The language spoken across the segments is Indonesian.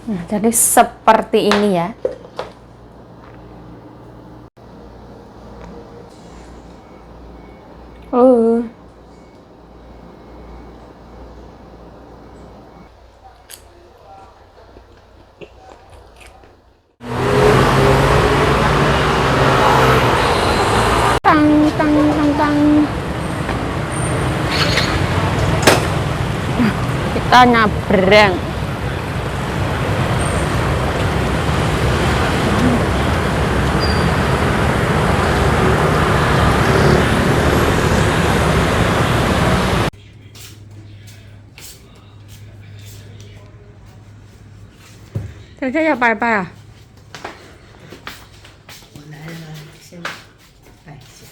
Nah, jadi seperti ini ya. Oh. Tang tang tang tang. Kita nyabrang. Thế ya bài bài à? 我来了，先拜一下。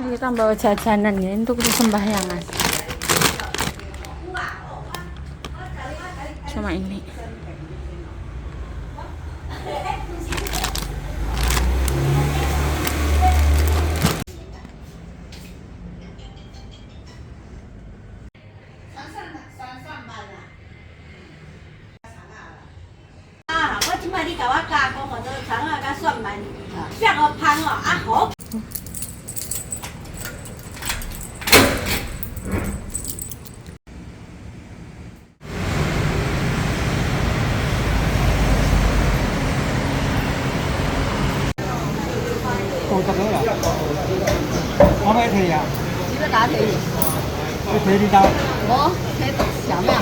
Kita bawa jajanan ya untuk sembahyangan. Sama ini. Cô tập nữa là có mấy thì à? Chỉ có đá thì. Cái thế đi đâu? Bố, thế chả mẹ.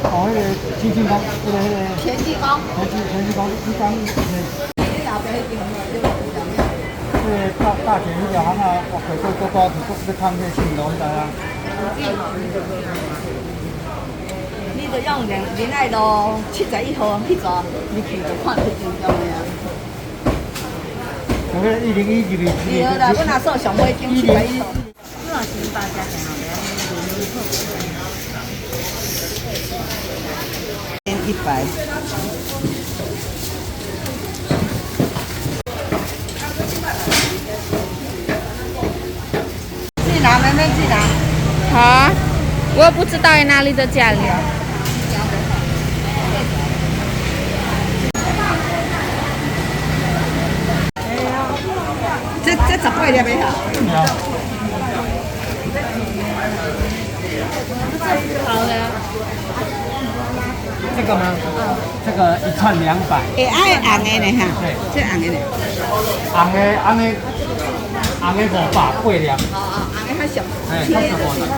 Có cái chín chín không? Cái đấy là全鸡公。全是高一张对。你老表弟就chả mẹ. 对大田一条行啊，我回过高去都看这新楼的啊。你就用恋爱路71號迄座，你去就看到真重的啊。那个101里对啦，我那时候上尾景710號。100。自己拿，妹妹自己拿。好，我也不知道哪里的价料。这18粒没好。好的。这个吗？这个一串200。爱红的呢哈。对，这红的呢。红的500贵2。哦，红的较俗。哎，它是50块。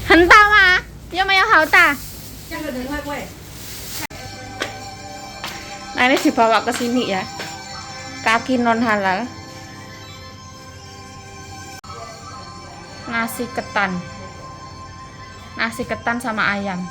很大吗？有没有好大？ Nah ini dibawa ke sini ya. Kaki non halal. Nasi ketan. Nasi ketan sama ayam.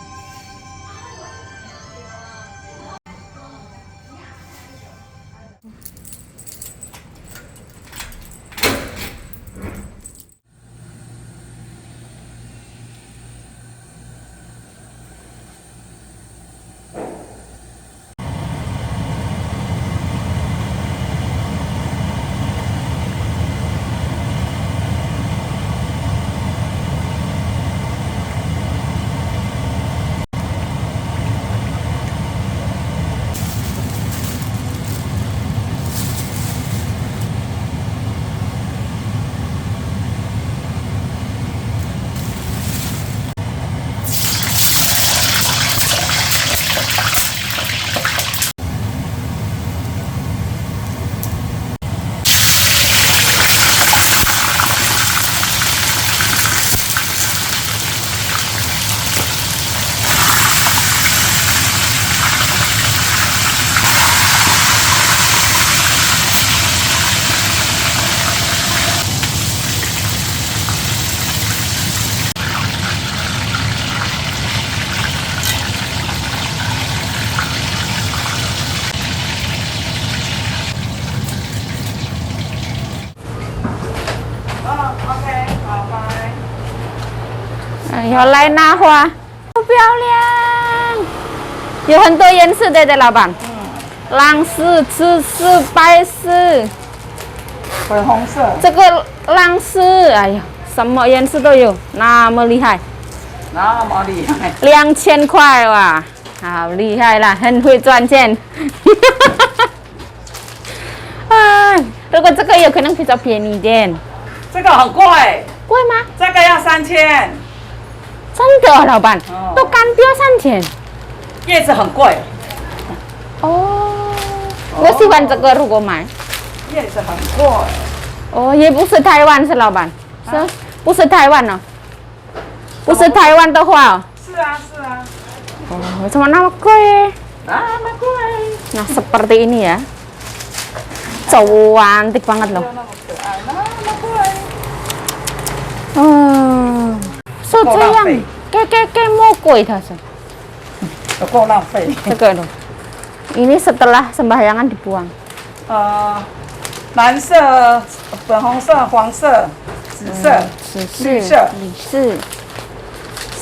有莱纳花，好漂亮，有很多颜色的，老板。蓝色、紫色、白色，粉红色。这个蓝色，哎呀，什么颜色都有，那么厉害。那么厉害2000块哇，好厉害啦，很会赚钱。哎，如果这个有可能比较便宜一点。这个很贵，贵吗？这个要3000。真的，老板，哦都干掉3000。叶子很贵，哦，我喜欢这个，如果买。叶子很贵。哦，也不是台湾是老板，是不是台湾呢？不是台湾的话哦。是啊是啊。Oh, cuma nama kue. Nama kue. Nah, seperti ini ya. Cantik banget loh. Nama kue. Oh, so这样，给魔鬼它是。有够浪费。这个loh. Ini setelah sembahyangan dibuang. 蓝色、粉红色、黄色、紫色、绿色。绿色。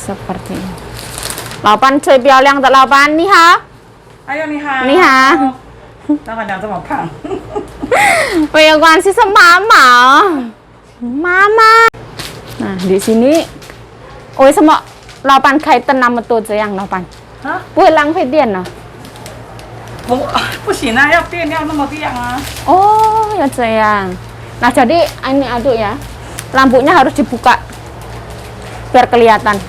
Seperti ini. 老板最漂亮的老板，你好。哎呦，你好。你好。老板娘这么胖。没有关系，是妈妈。妈妈。Nah, di sini, oh, 为什么老板开灯那么多这样，老板？啊？不会浪费电呢？不行啊，要电要那么亮啊。Oh, ya sayang. Nah, jadi ini aduk ya. Lampunya harus dibuka biar kelihatan.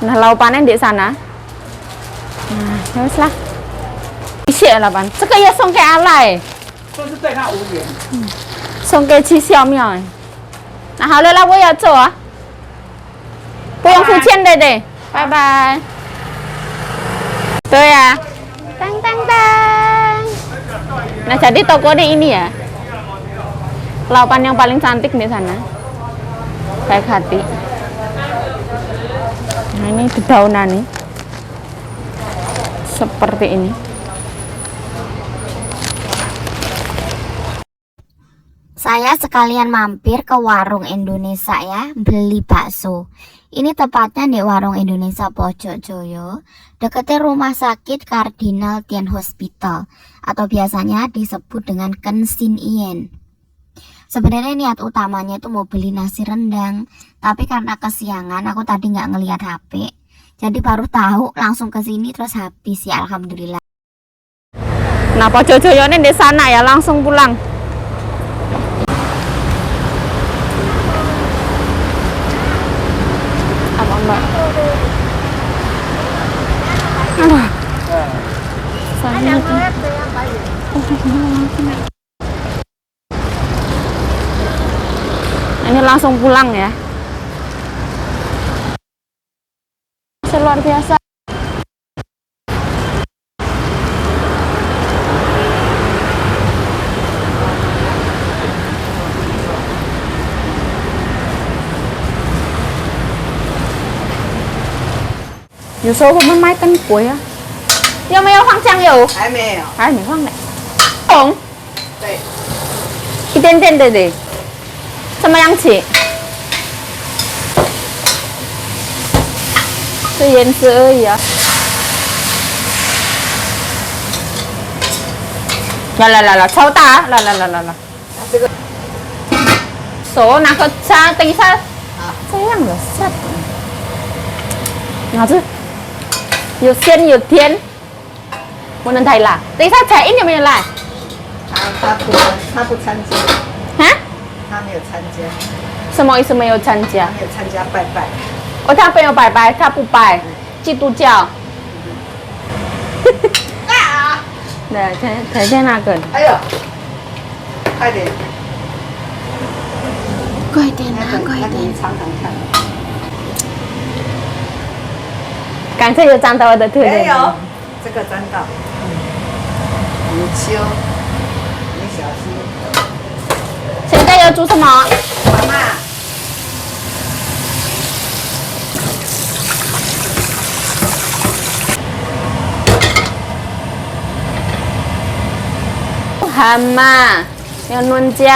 Nah, laupannya di sana. Nah, teruslah. Isi ya, lapan. 这个也送给阿赖。这是对他无缘。送给七小妙。那好了，那我要走啊。不用付钱的，对。拜拜。对呀。Tang tang tang. Nah, jadi toko di ini ya. Laupan yang paling cantik di sana. Baik hati. Nah, ini dedaunan nih. Seperti ini. Saya sekalian mampir ke warung Indonesia ya, beli bakso. Ini tepatnya di warung Indonesia Pojokjoyo, dekatnya rumah sakit Cardinal Tian Hospital, atau biasanya disebut dengan Kensin Ien. Sebenarnya niat utamanya itu mau beli nasi rendang, tapi karena kesiangan aku tadi nggak ngelihat HP, jadi baru tahu langsung ke sini terus habis ya, alhamdulillah. Nah, Pojokjoyo ini di sana ya, langsung pulang. Apa mbak? Aduh. Ini langsung pulang ya. Luar biasa. Có số hôm mai canh cuối á. Có没有放酱油？还没有。还没放呢。红。对。一点点的的。什么样子？是颜色而已啊。来，超大！来。这个。手拿个叉，等一下。这样的下。好吃。有鲜有甜，不能太辣。等一下彩印有没有来？他不参加，啊？他没有参加，什么意思没有参加？没有参加拜拜。哦，他没有拜拜，他不拜，基督教。对，才在那个。哎呦，快点，快点啊，快点！尝尝看。刚才有沾到我的腿。没有，这个沾到。你修，你小心。现在要煮什么？妈妈。蛤蟆，要嫩酱。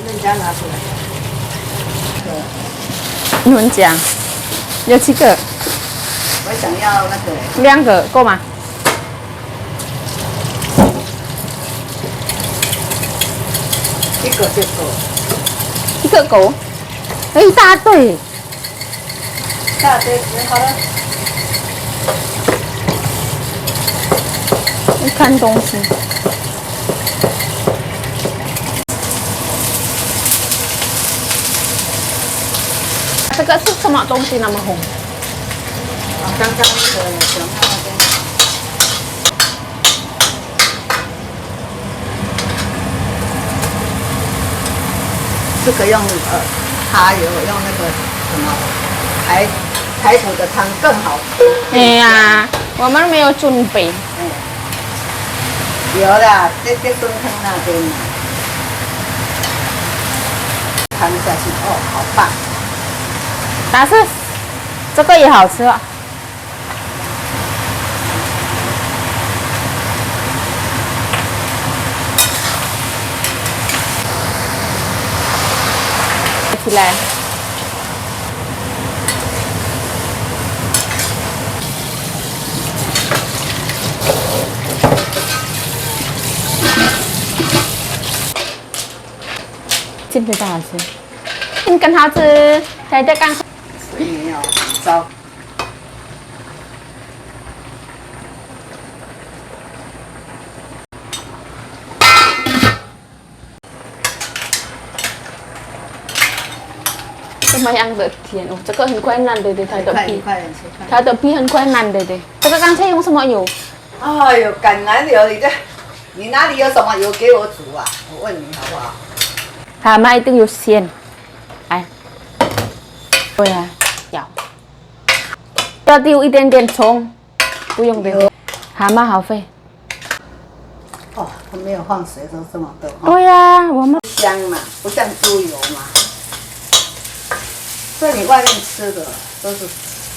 嫩酱拿出来。你们讲，有几个？我想要那个2个够吗？一个就够， 1个够？哎，一大堆。大堆吃好了。你看东西。这个是什么东西那么红？刚刚那个小麦那边，这个用它有用那个什么排骨的汤更好吃。哎呀，我们没有准备。有啦，在炖汤那边，汤下去哦，好棒！但是这个也好吃啊。起来。进去好吃。更好吃，在这刚。所以要糟。怎么样的甜哦？这个很快烂的，它的皮，快点吃，快点。它的皮很快烂的。这个刚才用什么油？哎呦，橄榄油，你哪里有什么油给我煮啊？我问你好不好？蛤蟆一定有鲜，哎，对呀，要丢一点点葱，不用的。蛤蟆好肥。哦，它没有放水都这么多。对呀，我们香嘛，不像猪油嘛。所以你外面吃的都是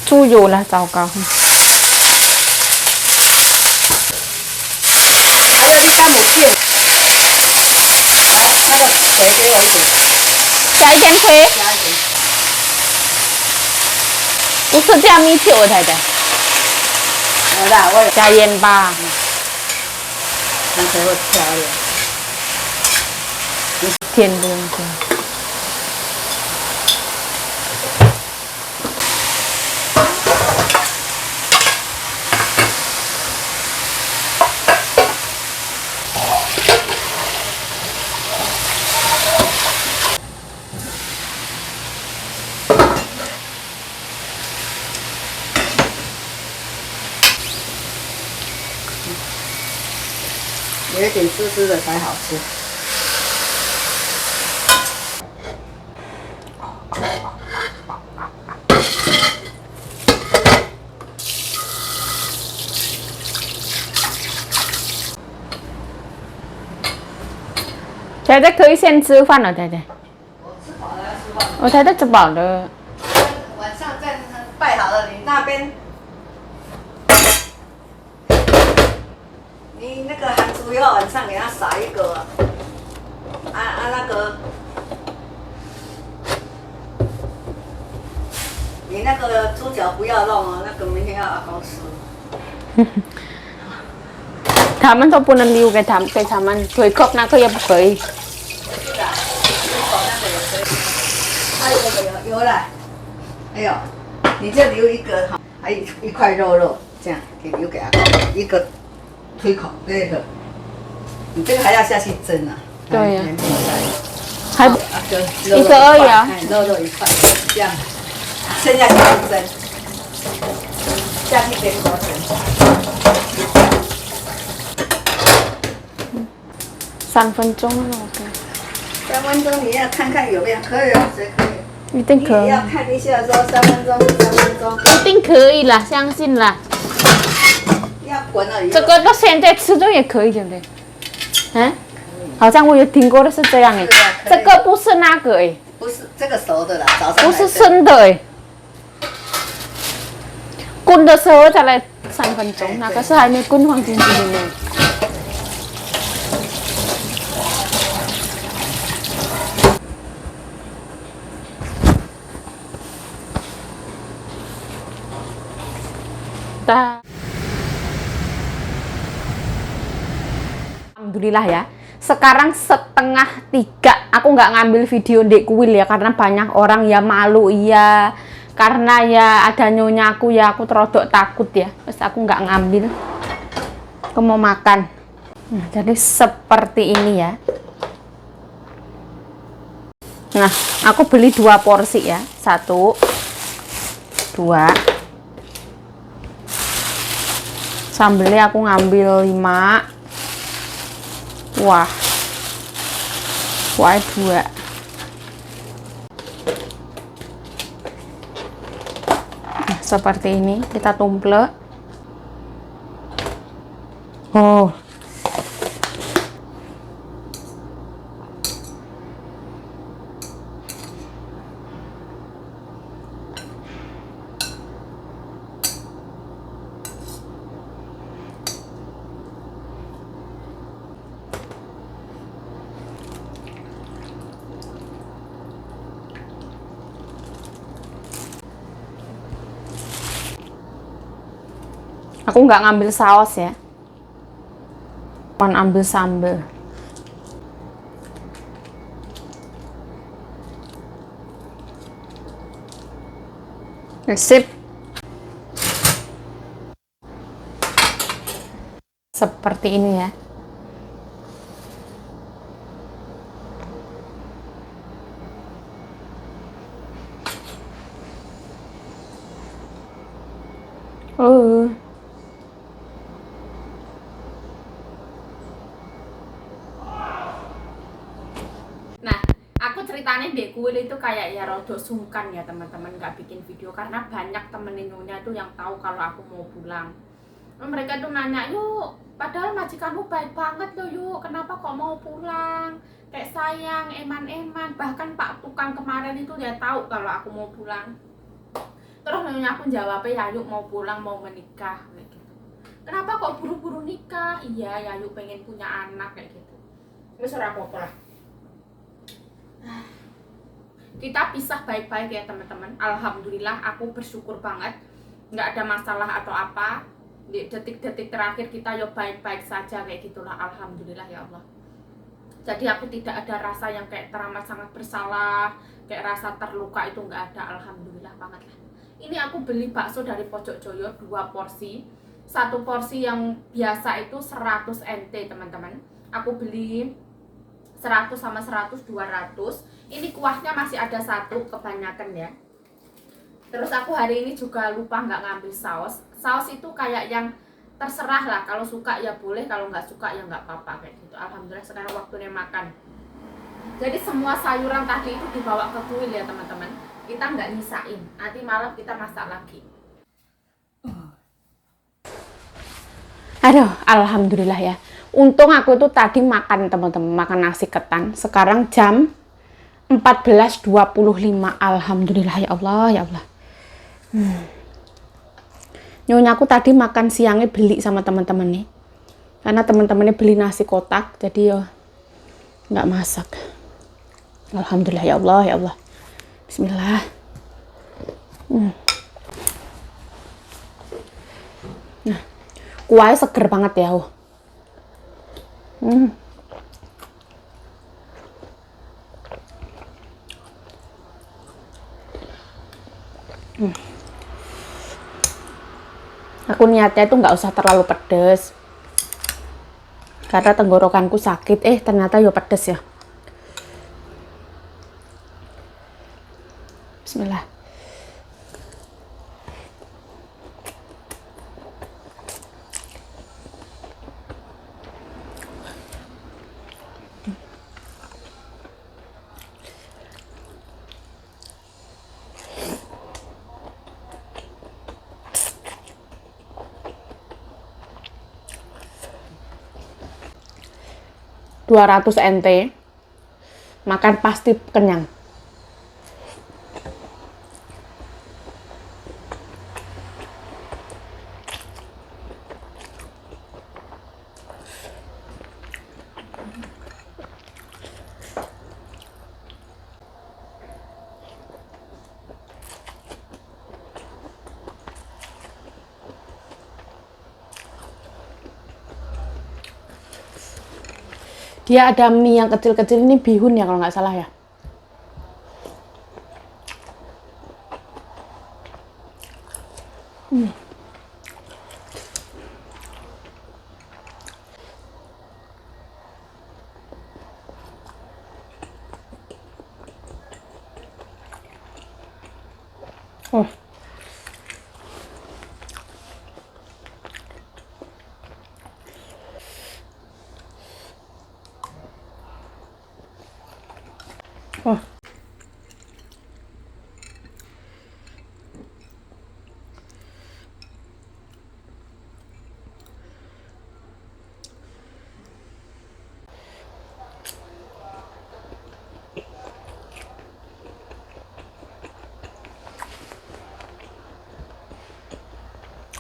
猪油了，糟糕。还有你干母片，来那个水给我一点，加一点水，加一点。不是加米酒，我太太。好啦，我有加盐巴，刚才我调的。甜不用加。有一点湿湿的才好吃。太太可以先吃饭了，太太。我吃饱了要吃饭。我太太吃饱了。晚上再拜好了，你那边，你那个韩猪要晚上给它撒一个，那个，你那个猪脚不要弄哦，那个明天要阿公吃。他们都不能留给他们，回国那个也不可以。是的，那个也可以。还有那个有了，哎呦，你就留一个哈，还有一块肉，这样给留给阿公一个推口这个，你这个还要下去蒸啊。对呀还还一个而已啊，肉一块，这样，剩下去就蒸，下去给锅蒸。3分钟了，OK。3分钟你要看看有没有可以啊，谁可以？一定可以，你也要看一下说3分钟是3分钟，一定可以啦，相信啦。要滚了以后。这个到现在吃都也可以，对不对？嗯，好像我有听过的是这样哎，这个不是那个哎，不是这个熟的啦，早上不是生的哎，滚的时候才来3分钟，那个是还没滚放进去里面。Alhamdulillah ya. Sekarang 2:30. Aku nggak ngambil video Dek Kuil ya karena banyak orang ya malu iya. Karena ya ada nyonya aku ya aku terodok takut ya. Terus aku nggak ngambil. Aku mau makan. Nah, jadi seperti ini ya. Nah, aku beli 2 porsi ya. 1 2. Sambelnya aku ngambil 5. Wah. Wah, 2. Nah, seperti ini kita tumplek. Oh. Aku nggak ngambil saus ya. Ambil sambal. Sip. Seperti ini ya. Oh. Nah, aku ceritanya Dek Kuil itu kayak ya rada sungkan ya teman-teman nggak bikin video karena banyak temen Nyonya itu yang tahu kalau aku mau pulang. Mereka tuh nanya, yuk, padahal majikanmu baik banget loh yuk, kenapa kok mau pulang? Kayak sayang, eman-eman, bahkan Pak Tukang kemarin itu dia tahu kalau aku mau pulang. Terus Nyonya aku jawabnya, ya yuk mau pulang, mau menikah, kayak gitu. Kenapa kok buru-buru nikah? Iya, ya yuk pengen punya anak, kayak gitu. Wis ora apa-apa lah. Kita pisah baik-baik ya teman-teman. Alhamdulillah aku bersyukur banget nggak ada masalah atau apa. Di detik-detik terakhir kita ya baik-baik saja kayak gitulah. Alhamdulillah ya Allah. Jadi aku tidak ada rasa yang kayak teramat sangat bersalah, kayak rasa terluka itu nggak ada. Alhamdulillah banget lah. Ini aku beli bakso dari Pojok Joyo 2 porsi. 1 porsi yang biasa itu 100 NT teman-teman. Aku beli 100 sama 100 200. Ini kuahnya masih ada 1 kebanyakan ya. Terus aku hari ini juga lupa nggak ngambil saus. Saus itu kayak yang terserah lah, kalau suka ya boleh, kalau nggak suka ya nggak apa-apa kayak gitu. Alhamdulillah sekarang waktunya makan. Jadi semua sayuran tadi itu dibawa ke kuil ya teman-teman. Kita nggak nyisain. Nanti malam kita masak lagi. Aduh, alhamdulillah ya. Untung aku tuh tadi makan teman-teman, makan nasi ketan. Sekarang jam 14.25. Alhamdulillah ya Allah, ya Allah. Nyonya aku tadi makan siangnya beli sama teman-teman nih. Karena teman-temannya beli nasi kotak, jadi ya nggak masak. Alhamdulillah ya Allah, ya Allah. Bismillah. Nah, kuahnya seger banget ya. Aku niatnya itu nggak usah terlalu pedes karena tenggorokanku sakit. Ternyata ya pedes ya. Bismillah. Rp200 NT makan pasti kenyang. Dia ada mie yang kecil-kecil, ini bihun ya kalau nggak salah ya. Oh. Oh.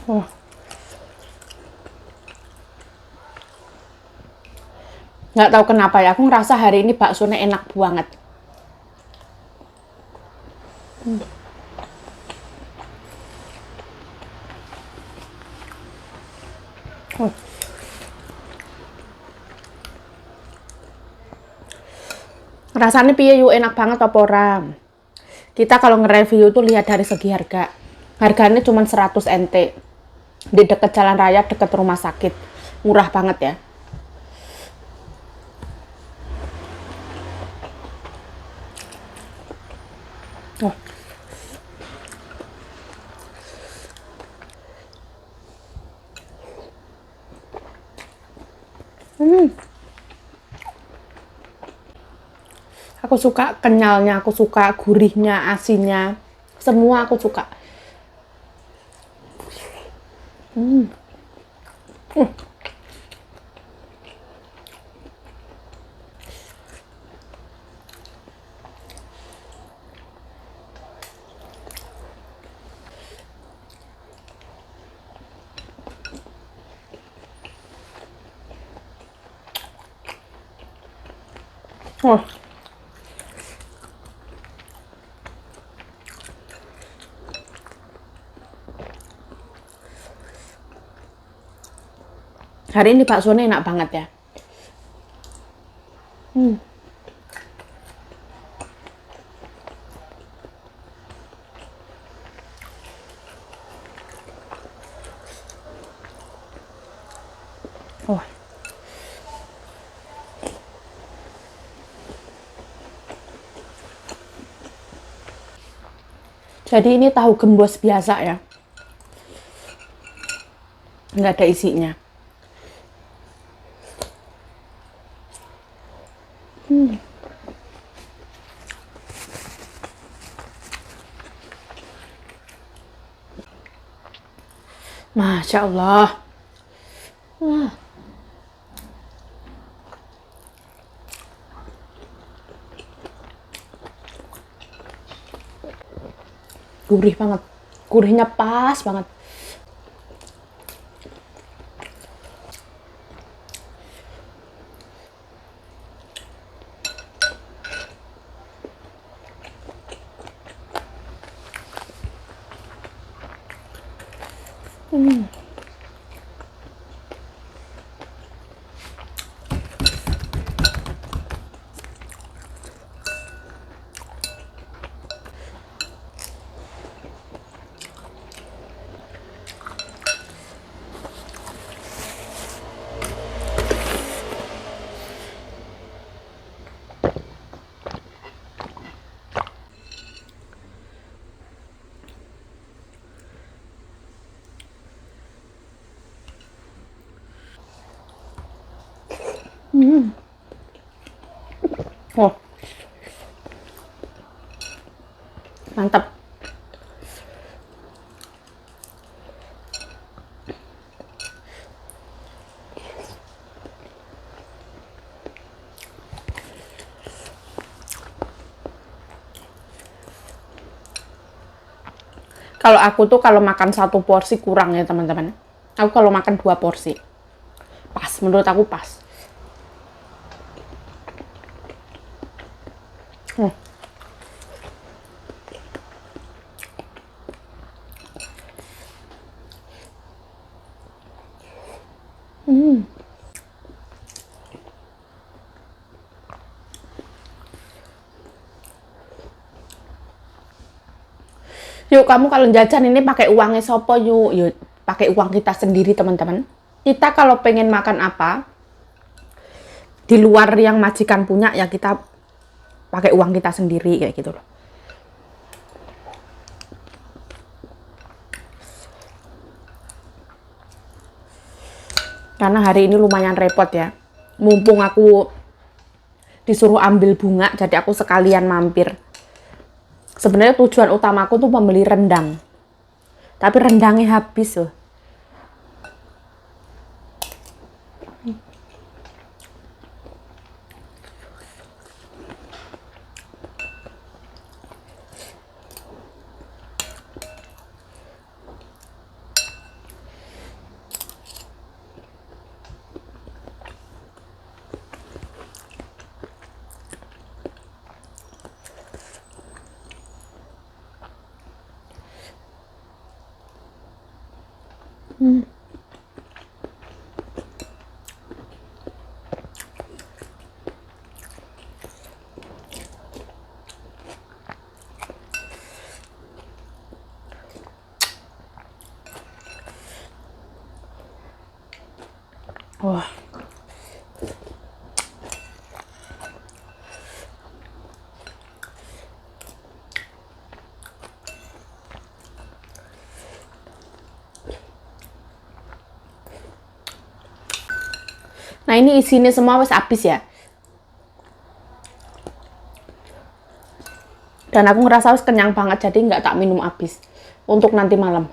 Oh. Nggak tahu kenapa ya, aku ngerasa hari ini baksonya enak banget. Oh. Rasanya piye yuk, enak banget apa ora? Kita kalau nge-review tuh lihat dari segi harga. Harganya cuma 100 NT. Di dekat jalan raya, dekat rumah sakit. Murah banget ya. Oh. Aku suka kenyalnya, aku suka gurihnya, asinnya. Semua aku suka. Oh. Hari ini baksonya enak banget ya. Oh. Jadi ini tahu gembos biasa ya. Nggak ada isinya. Masya Allah. Wah. Gurih banget. Gurihnya pas banget. Oh. Mantap. Kalau aku tuh kalau makan 1 porsi kurang ya teman-teman. Aku kalau makan 2 porsi. Pas, menurut aku pas. kamu kalau jajan ini pakai uangnya sopo yuk, yuk pakai uang kita sendiri teman-teman. Kita kalau pengen makan apa di luar yang majikan punya ya kita pakai uang kita sendiri kayak gitu loh. Karena hari ini lumayan repot ya. Mumpung aku disuruh ambil bunga, jadi aku sekalian mampir. Sebenarnya tujuan utamaku tuh membeli rendang. Tapi rendangnya habis loh. Wah. Nah ini isinya semua wes habis ya. Dan aku ngerasa wes kenyang banget, jadi nggak tak minum habis untuk nanti malam.